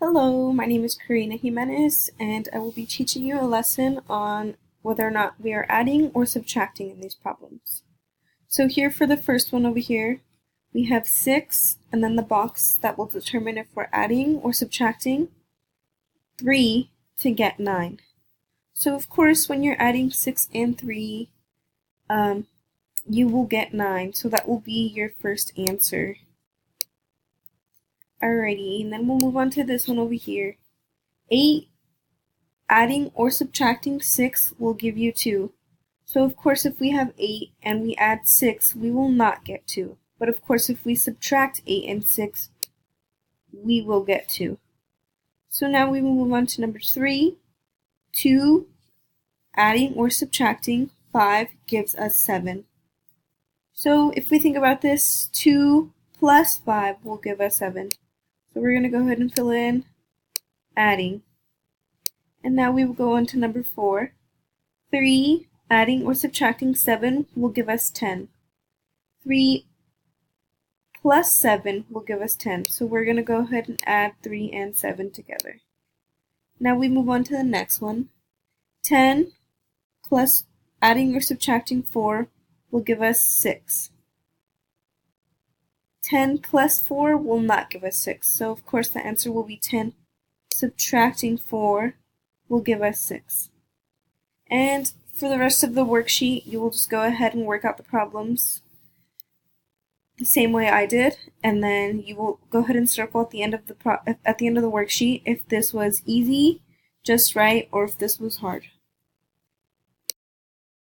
Hello, my name is Karina Jimenez, and I will be teaching you a lesson on whether or not we are adding or subtracting in these problems. So here for the first one over here, we have 6, and then the box that will determine if we're adding or subtracting, 3 to get 9. So of course, when you're adding 6 and 3, you will get 9, so that will be your first answer. Alrighty, and then we'll move on to this one over here. 8 adding or subtracting 6 will give you 2. So of course if we have 8 and we add 6, we will not get 2. But of course if we subtract 8 and 6, we will get 2. So now we will move on to number 3. 2 adding or subtracting 5 gives us 7. So if we think about this, 2 plus 5 will give us 7. So we're going to go ahead and fill in adding. And now we will go on to number 4. 3 adding or subtracting 7 will give us 10. 3 plus 7 will give us 10. So we're going to go ahead and add 3 and 7 together. Now we move on to the next one. 10 plus adding or subtracting 4 will give us 6. 10 plus 4 will not give us 6. So of course the answer will be 10 subtracting 4 will give us 6. And for the rest of the worksheet, you will just go ahead and work out the problems the same way I did, and then you will go ahead and circle at the end of the worksheet if this was easy, just right, or if this was hard.